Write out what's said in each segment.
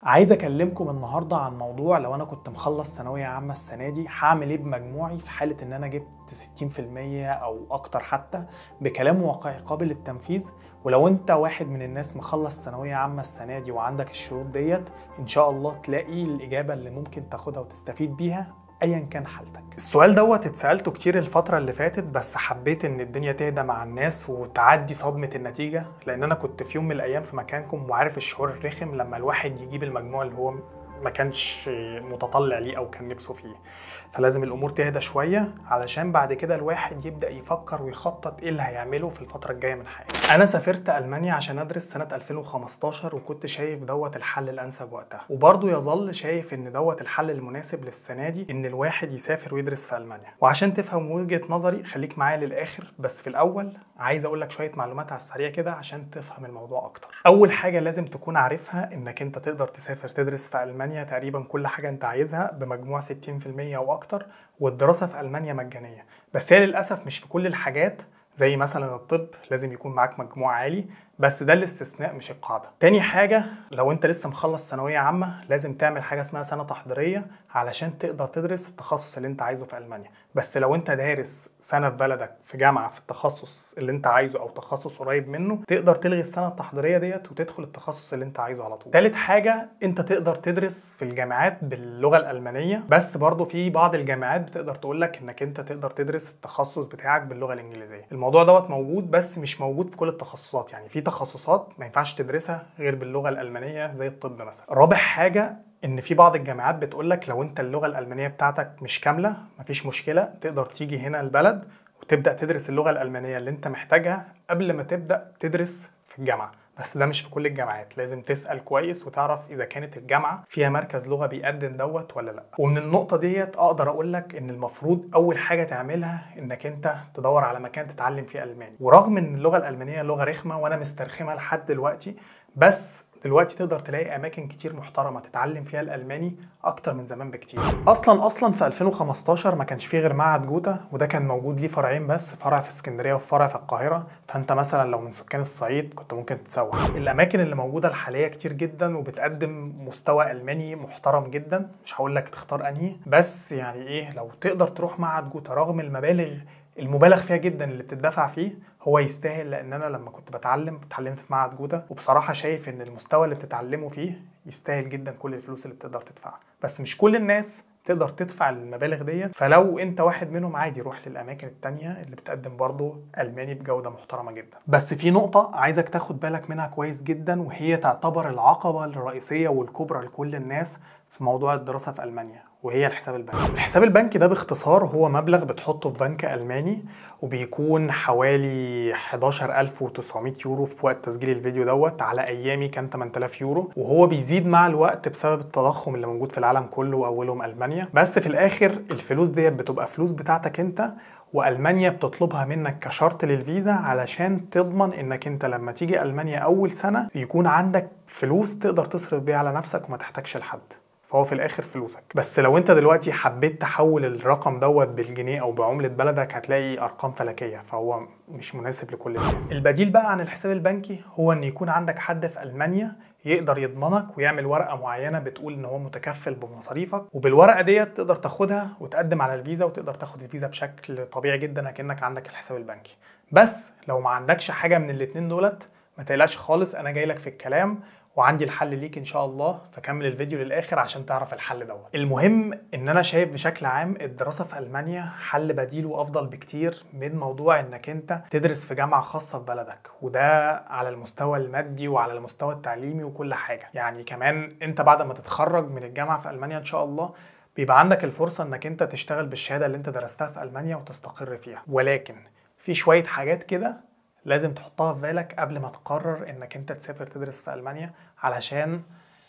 عايز اكلمكم النهارده عن موضوع لو انا كنت مخلص ثانويه عامه السنه دي هعمل ايه بمجموعي في حاله ان انا جبت 60% او اكتر حتى، بكلام واقعي قابل للتنفيذ. ولو انت واحد من الناس مخلص ثانويه عامه السنه دي وعندك الشروط ديت، ان شاء الله تلاقي الاجابه اللي ممكن تاخدها وتستفيد بيها ايا كان حالتك. السؤال دوت اتسالته كتير الفتره اللي فاتت، بس حبيت ان الدنيا تهدى مع الناس وتعدي صدمه النتيجه، لان انا كنت في يوم من الايام في مكانكم وعارف الشعور الرخم لما الواحد يجيب المجموع اللي هو ما كانش متطلع ليه او كان نفسه فيه. فلازم الامور تهدى شويه علشان بعد كده الواحد يبدا يفكر ويخطط ايه اللي هيعمله في الفتره الجايه من حياته. انا سافرت المانيا عشان ادرس سنه 2015، وكنت شايف دوت الحل الانسب وقتها، وبرضه يظل شايف ان دوت الحل المناسب للسنه دي، ان الواحد يسافر ويدرس في المانيا. وعشان تفهم وجهه نظري خليك معايا للاخر، بس في الاول عايز اقول لك شويه معلومات على السريع كده عشان تفهم الموضوع اكتر. اول حاجه لازم تكون عارفها انك انت تقدر تسافر تدرس في المانيا تقريبا كل حاجه انت عايزها بمجموع 60% او اكتر، والدراسه في المانيا مجانيه. بس هي للاسف مش في كل الحاجات، زي مثلا الطب لازم يكون معاك مجموع عالي، بس ده الاستثناء مش القاعده. تاني حاجه، لو انت لسه مخلص ثانويه عامه لازم تعمل حاجه اسمها سنه تحضيريه علشان تقدر تدرس التخصص اللي انت عايزه في المانيا. بس لو انت دارس سنه في بلدك في جامعه في التخصص اللي انت عايزه او تخصص قريب منه، تقدر تلغي السنه التحضيريه ديت وتدخل التخصص اللي انت عايزه على طول. تالت حاجه، انت تقدر تدرس في الجامعات باللغه الالمانيه، بس برضه في بعض الجامعات بتقدر تقول لك انك انت تقدر تدرس التخصص بتاعك باللغه الانجليزيه. الموضوع دوت موجود بس مش موجود في كل التخصصات، يعني في تخصصات ما ينفعش تدرسها غير باللغه الالمانيه زي الطب مثلا. رابع حاجه، ان في بعض الجامعات بتقول لك لو انت اللغه الالمانيه بتاعتك مش كامله مفيش مشكله، تقدر تيجي هنا البلد وتبدا تدرس اللغه الالمانيه اللي انت محتاجها قبل ما تبدا تدرس في الجامعه. بس ده مش في كل الجامعات، لازم تسأل كويس وتعرف إذا كانت الجامعة فيها مركز لغة بيقدم دوت ولا لأ. ومن النقطة ديت أقدر أقول لك إن المفروض أول حاجة تعملها إنك أنت تدور على مكان تتعلم فيه ألماني. ورغم إن اللغة الألمانية لغة رخمة وأنا مسترخمها لحد دلوقتي، بس دلوقتي تقدر تلاقي اماكن كتير محترمه تتعلم فيها الالماني اكتر من زمان بكتير. اصلا في 2015 ما كانش فيه غير معهد جوتا، وده كان موجود ليه فرعين بس، فرع في اسكندريه وفرع في القاهره. فانت مثلا لو من سكان الصعيد كنت ممكن تتسوح. الاماكن اللي موجوده الحاليه كتير جدا وبتقدم مستوى الماني محترم جدا، مش هقول لك تختار انهي، بس يعني ايه، لو تقدر تروح معهد جوتا رغم المبالغ فيها جدا اللي بتدفع فيه، هو يستاهل. لان انا لما كنت اتعلمت في معهد جوتا، وبصراحه شايف ان المستوى اللي بتتعلمه فيه يستاهل جدا كل الفلوس اللي بتقدر تدفعها. بس مش كل الناس تقدر تدفع المبالغ ديت، فلو انت واحد منهم عادي روح للاماكن التانية اللي بتقدم برضه الماني بجوده محترمه جدا. بس في نقطه عايزك تاخد بالك منها كويس جدا، وهي تعتبر العقبه الرئيسيه والكبرى لكل الناس في موضوع الدراسه في المانيا، وهي الحساب البنكي. الحساب البنكي ده باختصار هو مبلغ بتحطه في بنك ألماني، وبيكون حوالي 11900 يورو في وقت تسجيل الفيديو دوت، على أيامي كان 8000 يورو، وهو بيزيد مع الوقت بسبب التضخم اللي موجود في العالم كله وأولهم ألمانيا. بس في الآخر الفلوس ديت بتبقى فلوس بتاعتك أنت، وألمانيا بتطلبها منك كشرط للفيزا علشان تضمن إنك أنت لما تيجي ألمانيا أول سنة يكون عندك فلوس تقدر تصرف بيها على نفسك وما تحتاجش لحد، فهو في الاخر فلوسك. بس لو انت دلوقتي حبيت تحول الرقم دوت بالجنيه او بعملة بلدك هتلاقي ارقام فلكية، فهو مش مناسب لكل الناس. البديل بقى عن الحساب البنكي هو ان يكون عندك حد في المانيا يقدر يضمنك ويعمل ورقة معينة بتقول ان هو متكفل بمصاريفك، وبالورقة ديت تقدر تاخدها وتقدم على الفيزا، وتقدر تاخد الفيزا بشكل طبيعي جدا اكنك عندك الحساب البنكي. بس لو ما عندكش حاجة من الاتنين دولت ما تقلقش خالص، انا جاي لك في الكلام وعندي الحل ليك ان شاء الله، فكمل الفيديو للاخر عشان تعرف الحل دوت. المهم ان انا شايف بشكل عام الدراسه في المانيا حل بديل وافضل بكتير من موضوع انك انت تدرس في جامعه خاصه في بلدك، وده على المستوى المادي وعلى المستوى التعليمي وكل حاجه. يعني كمان انت بعد ما تتخرج من الجامعه في المانيا ان شاء الله بيبقى عندك الفرصه انك انت تشتغل بالشهاده اللي انت درستها في المانيا وتستقر فيها. ولكن في شويه حاجات كده لازم تحطها في بالك قبل ما تقرر انك انت تسافر تدرس في المانيا، علشان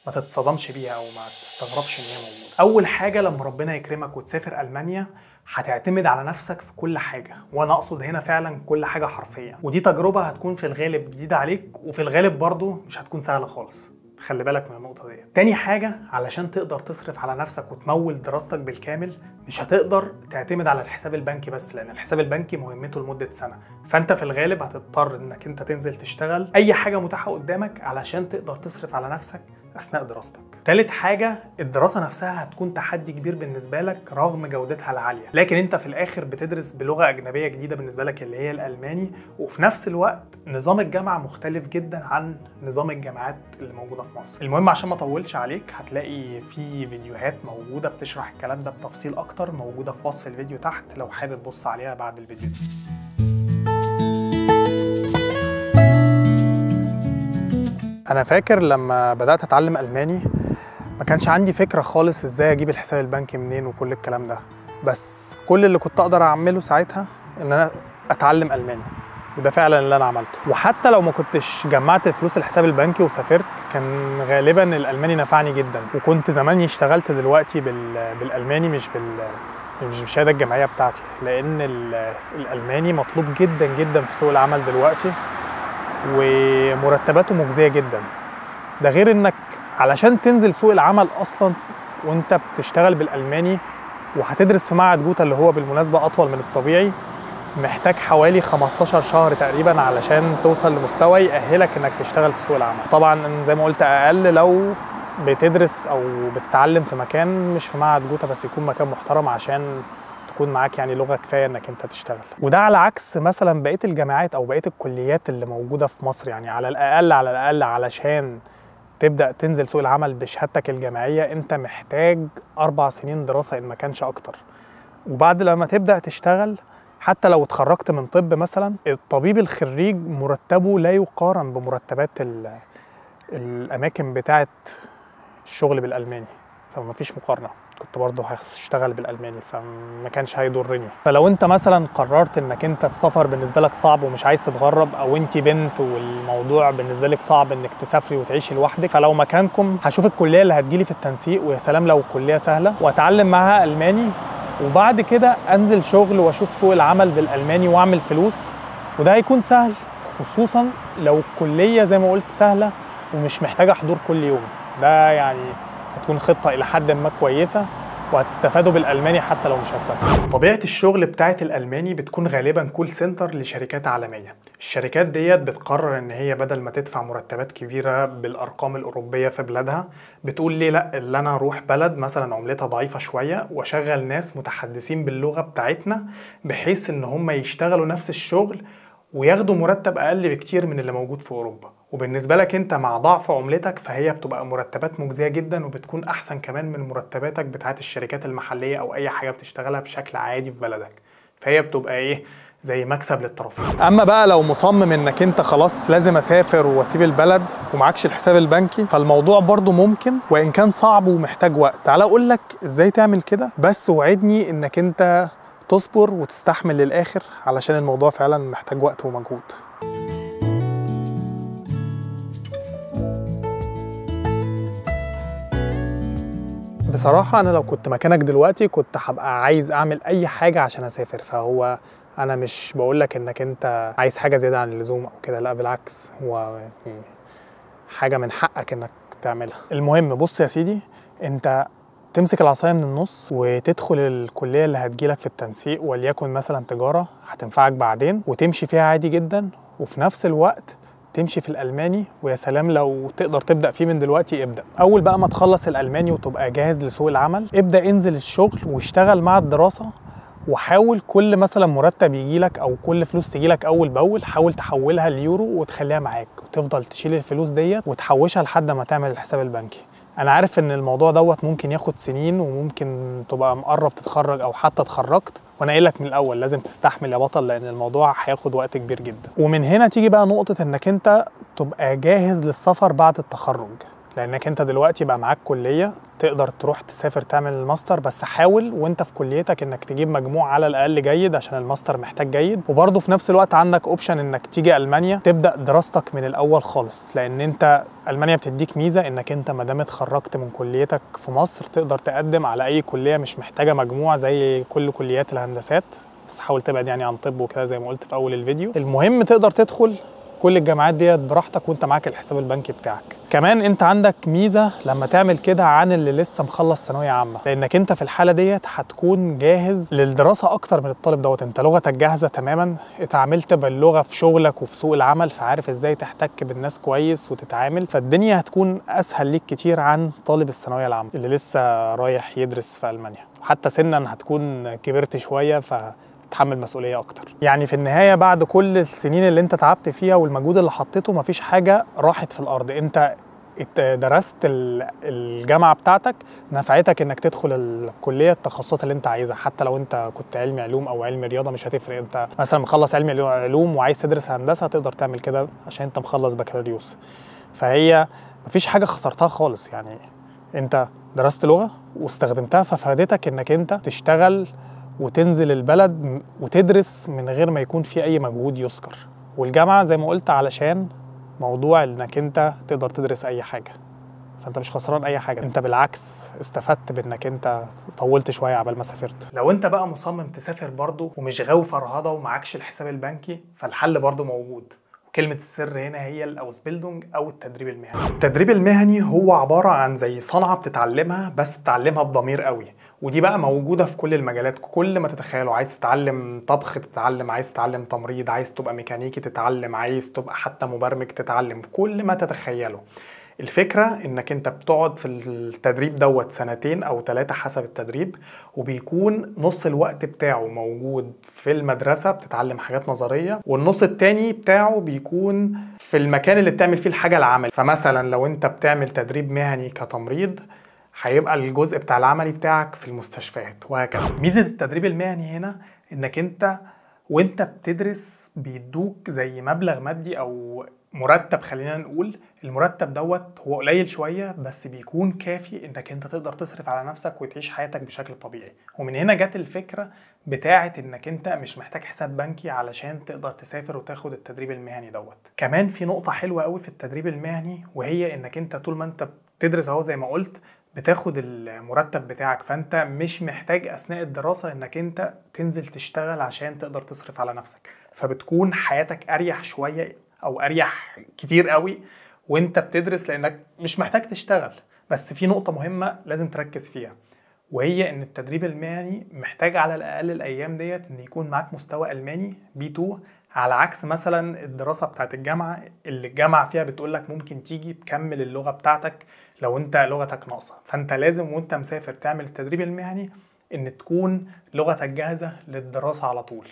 ما تتصدمش بيها او ما تستغربش ان هي موجوده. اول حاجه، لما ربنا يكرمك وتسافر المانيا هتعتمد على نفسك في كل حاجه، وانا اقصد هنا فعلا كل حاجه حرفيا، ودي تجربه هتكون في الغالب جديده عليك، وفي الغالب برضو مش هتكون سهله خالص. خلي بالك من النقطه دي. تاني حاجه، علشان تقدر تصرف على نفسك وتمول دراستك بالكامل مش هتقدر تعتمد على الحساب البنكي بس، لان الحساب البنكي مهمته لمده سنه، فانت في الغالب هتضطر انك انت تنزل تشتغل اي حاجه متاحه قدامك علشان تقدر تصرف على نفسك اثناء دراستك. تالت حاجه، الدراسه نفسها هتكون تحدي كبير بالنسبه لك رغم جودتها العاليه، لكن انت في الاخر بتدرس بلغه اجنبيه جديده بالنسبه لك اللي هي الالماني، وفي نفس الوقت نظام الجامعه مختلف جدا عن نظام الجامعات اللي موجوده في مصر. المهم عشان ما اطولش عليك، هتلاقي في فيديوهات موجوده بتشرح الكلام ده بتفصيل اكتر، موجوده في وصف الفيديو تحت لو حابب تبص عليها بعد الفيديو ده. أنا فاكر لما بدأت أتعلم ألماني ما كانش عندي فكرة خالص إزاي أجيب الحساب البنكي منين وكل الكلام ده، بس كل اللي كنت أقدر أعمله ساعتها إن أنا أتعلم ألماني، وده فعلا اللي أنا عملته. وحتى لو ما كنتش جمعت الفلوس الحساب البنكي وسافرت، كان غالبا الألماني نفعني جدا، وكنت زماني اشتغلت دلوقتي بالألماني مش بالشهادة الجامعية بتاعتي، لأن الألماني مطلوب جدا جدا في سوق العمل دلوقتي، ومرتباته مجزية جدا. ده غير انك علشان تنزل سوق العمل اصلا وانت بتشتغل بالألماني وهتدرس في معهد جوتا اللي هو بالمناسبة اطول من الطبيعي، محتاج حوالي 15 شهر تقريبا علشان توصل لمستوى يأهلك انك تشتغل في سوق العمل. طبعا زي ما قلت اقل لو بتدرس او بتتعلم في مكان مش في معهد جوتا، بس يكون مكان محترم عشان تكون معاك يعني لغة كفاية انك انت تشتغل. وده على عكس مثلا بقية الجامعات او بقية الكليات اللي موجودة في مصر. يعني على الاقل علشان تبدأ تنزل سوق العمل بشهادتك الجامعية انت محتاج 4 سنين دراسة ان ما كانش اكتر. وبعد لما تبدأ تشتغل، حتى لو اتخرجت من طب مثلا، الطبيب الخريج مرتبه لا يقارن بمرتبات الاماكن بتاعة الشغل بالألماني، فما فيش مقارنة. كنت برضه هشتغل بالألماني فما كانش هيضرني. فلو انت مثلا قررت انك انت السفر بالنسبة لك صعب ومش عايز تتغرب، او انت بنت والموضوع بالنسبة لك صعب انك تسافري وتعيشي لوحدك، فلو مكانكم هشوف الكلية اللي هتجيلي في التنسيق، ويا سلام لو الكلية سهلة، واتعلم معاها ألماني، وبعد كده انزل شغل واشوف سوق العمل بالألماني واعمل فلوس. وده هيكون سهل خصوصا لو الكلية زي ما قلت سهلة ومش محتاجة حضور كل يوم. ده يعني هتكون خطة إلى حد ما كويسة، وهتستفادوا بالألماني حتى لو مش هتسافروا. طبيعة الشغل بتاعت الألماني بتكون غالبا كول سنتر لشركات عالمية. الشركات ديت بتقرر إن هي بدل ما تدفع مرتبات كبيرة بالأرقام الأوروبية في بلادها، بتقول ليه لأ، اللي أنا أروح بلد مثلا عملتها ضعيفة شوية وأشغل ناس متحدثين باللغة بتاعتنا، بحيث إن هم يشتغلوا نفس الشغل وياخدوا مرتب أقل بكتير من اللي موجود في أوروبا. وبالنسبة لك انت مع ضعف عملتك فهي بتبقى مرتبات مجزية جدا، وبتكون احسن كمان من مرتباتك بتاعت الشركات المحلية او اي حاجة بتشتغلها بشكل عادي في بلدك. فهي بتبقى ايه، زي مكسب للطرفين. اما بقى لو مصمم انك انت خلاص لازم اسافر واسيب البلد ومعكش الحساب البنكي، فالموضوع برضو ممكن وان كان صعب ومحتاج وقت. تعال اقول لك ازاي تعمل كده، بس وعدني انك انت تصبر وتستحمل للاخر علشان الموضوع فعلا محتاج وقت ومجهود. بصراحة أنا لو كنت مكانك دلوقتي كنت هبقى عايز أعمل أي حاجة عشان أسافر. فهو أنا مش بقولك إنك أنت عايز حاجة زيادة عن اللزوم أو كده، لا بالعكس، هو يعني حاجة من حقك إنك تعملها. المهم بص يا سيدي، أنت تمسك العصاية من النص وتدخل الكلية اللي هتجيلك في التنسيق، وليكن مثلا تجارة هتنفعك بعدين وتمشي فيها عادي جدا، وفي نفس الوقت تمشي في الألماني. ويا سلام لو تقدر تبدأ فيه من دلوقتي ابدأ. أول بقى ما تخلص الألماني وتبقى جاهز لسوق العمل، ابدأ انزل الشغل واشتغل مع الدراسة، وحاول كل مثلا مرتب يجيلك أو كل فلوس تجيلك أول بأول حاول تحولها ليورو وتخليها معاك، وتفضل تشيل الفلوس ديت وتحوشها لحد ما تعمل الحساب البنكي. أنا عارف إن الموضوع دوت ممكن ياخد سنين، وممكن تبقى مقرب تتخرج أو حتى اتخرجت، وانا قايل لك من الاول لازم تستحمل يا بطل، لان الموضوع هياخد وقت كبير جدا. ومن هنا تيجي بقى نقطة انك انت تبقى جاهز للسفر بعد التخرج، لانك انت دلوقتي بقى معاك كلية تقدر تروح تسافر تعمل الماستر، بس حاول وانت في كليتك انك تجيب مجموع على الاقل جيد عشان الماستر محتاج جيد. وبرضه في نفس الوقت عندك اوبشن انك تيجي المانيا تبدا دراستك من الاول خالص، لان انت المانيا بتديك ميزه انك انت ما دام اتخرجت من كليتك في مصر تقدر تقدم على اي كليه مش محتاجه مجموع زي كل كليات الهندسات، بس حاول تبعد يعني عن طب وكده زي ما قلت في اول الفيديو. المهم تقدر تدخل كل الجامعات ديت براحتك وانت معاك الحساب البنكي بتاعك. كمان انت عندك ميزه لما تعمل كده عن اللي لسه مخلص ثانويه عامه، لانك انت في الحاله ديت هتكون جاهز للدراسه اكتر من الطالب دوت. انت لغتك جاهزه تماما، اتعاملت باللغه في شغلك وفي سوق العمل، فعارف ازاي تحتك بالناس كويس وتتعامل، فالدنيا هتكون اسهل ليك كتير عن طالب الثانويه العامه اللي لسه رايح يدرس في المانيا. حتى سنا هتكون كبرت شويه تحمل مسؤوليه اكتر. يعني في النهايه بعد كل السنين اللي انت تعبت فيها والمجهود اللي حطيته مفيش حاجه راحت في الارض. انت درست الجامعه بتاعتك نفعتك انك تدخل الكليه التخصصات اللي انت عايزها. حتى لو انت كنت علمي علوم او علمي رياضه مش هتفرق. انت مثلا مخلص علمي علوم وعايز تدرس هندسه تقدر تعمل كده عشان انت مخلص بكالوريوس. فهي مفيش حاجه خسرتها خالص. يعني انت درست لغه واستخدمتها ففادتك انك انت تشتغل وتنزل البلد وتدرس من غير ما يكون في اي مجهود يذكر. والجامعه زي ما قلت علشان موضوع انك انت تقدر تدرس اي حاجه، فانت مش خسران اي حاجه، انت بالعكس استفدت بانك انت طولت شويه عبال ما سافرت. لو انت بقى مصمم تسافر برضه ومش غاوي فرهضه ومعكش الحساب البنكي، فالحل برضه موجود. كلمة السر هنا هي الأوزبيلدونج أو التدريب المهني. التدريب المهني هو عبارة عن زي صنعة بتتعلمها، بس بتتعلمها بضمير قوي، ودي بقى موجودة في كل المجالات. كل ما تتخيله، عايز تتعلم طبخ تتعلم، عايز تتعلم تمريض، عايز تبقى ميكانيكي تتعلم، عايز تبقى حتى مبرمج تتعلم، كل ما تتخيله. الفكرة انك انت بتقعد في التدريب دوت 2 أو 3 حسب التدريب، وبيكون نص الوقت بتاعه موجود في المدرسة بتتعلم حاجات نظرية، والنص التاني بتاعه بيكون في المكان اللي بتعمل فيه الحاجة العملي. فمثلا لو انت بتعمل تدريب مهني كتمريض هيبقى الجزء بتاع العملي بتاعك في المستشفيات وهكذا. ميزة التدريب المهني هنا انك انت وانت بتدرس بيدوك زي مبلغ مادي او مرتب. خلينا نقول المرتب دوت هو قليل شوية بس بيكون كافي انك انت تقدر تصرف على نفسك وتعيش حياتك بشكل طبيعي. ومن هنا جت الفكرة بتاعة انك انت مش محتاج حساب بنكي علشان تقدر تسافر وتاخد التدريب المهني دوت. كمان في نقطة حلوة قوي في التدريب المهني، وهي انك انت طول ما انت بتدرس اهو زي ما قلت بتاخد المرتب بتاعك، فانت مش محتاج اثناء الدراسة انك انت تنزل تشتغل عشان تقدر تصرف على نفسك، فبتكون حياتك اريح شوية او اريح كتير قوي وانت بتدرس لانك مش محتاج تشتغل. بس في نقطة مهمة لازم تركز فيها، وهي ان التدريب المهني محتاج على الاقل الايام ديت ان يكون معاك مستوى الماني B2، على عكس مثلا الدراسة بتاعت الجامعة اللي الجامعة فيها بتقولك ممكن تيجي تكمل اللغة بتاعتك لو انت لغتك ناقصة. فانت لازم وانت مسافر تعمل التدريب المهني ان تكون لغتك جاهزة للدراسة على طول.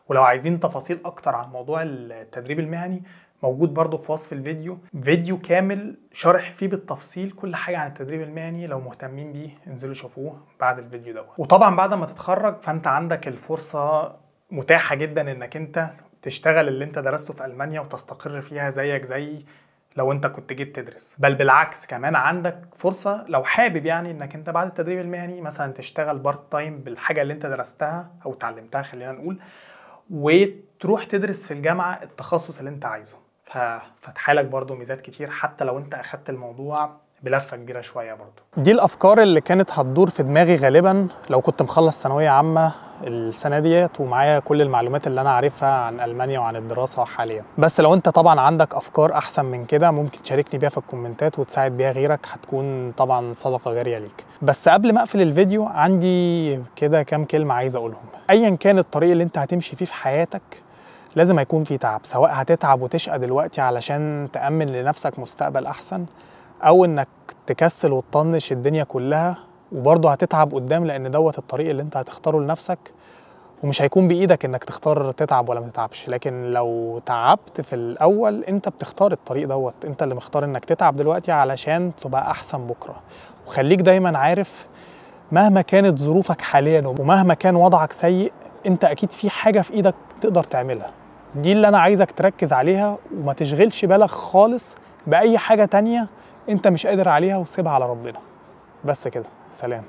ولو عايزين تفاصيل اكتر عن موضوع التدريب المهني موجود برضو في وصف الفيديو فيديو كامل شرح فيه بالتفصيل كل حاجة عن التدريب المهني. لو مهتمين بيه انزلوا شوفوه بعد الفيديو دوت. وطبعا بعد ما تتخرج فانت عندك الفرصة متاحة جدا انك انت تشتغل اللي انت درسته في ألمانيا وتستقر فيها زيك زي لو انت كنت جيت تدرس. بل بالعكس كمان عندك فرصة لو حابب يعني انك انت بعد التدريب المهني مثلا تشتغل بارت تايم بالحاجة اللي انت درستها او تعلمتها خلينا نقول، وتروح تدرس في الجامعة التخصص اللي انت عايزه. ففتحالك برضو ميزات كتير حتى لو انت اخدت الموضوع بلفة كبيرة شوية برضو. دي الافكار اللي كانت هتدور في دماغي غالبا لو كنت مخلص ثانوية عامة السنة ديت ومعايا كل المعلومات اللي انا عارفها عن ألمانيا وعن الدراسة حاليا. بس لو انت طبعا عندك افكار احسن من كده ممكن تشاركني بيها في الكومنتات وتساعد بيها غيرك، هتكون طبعا صدقة جارية ليك. بس قبل ما اقفل الفيديو عندي كده كام كلمة عايز اقولهم. ايا كان الطريق اللي انت هتمشي فيه في حياتك لازم هيكون فيه تعب، سواء هتتعب وتشقى دلوقتي علشان تأمن لنفسك مستقبل احسن، او انك تكسل وتطنش الدنيا كلها وبرضه هتتعب قدام، لان دوت الطريق اللي انت هتختاره لنفسك ومش هيكون بايدك انك تختار تتعب ولا ما تتعبش. لكن لو تعبت في الاول انت بتختار الطريق دوت، انت اللي مختار انك تتعب دلوقتي علشان تبقى احسن بكره. وخليك دايما عارف مهما كانت ظروفك حاليا ومهما كان وضعك سيء انت اكيد في حاجه في ايدك تقدر تعملها. دي اللي انا عايزك تركز عليها وما تشغلش بالك خالص باي حاجه تانية انت مش قادر عليها وسيبها على ربنا. بس كده، سلام.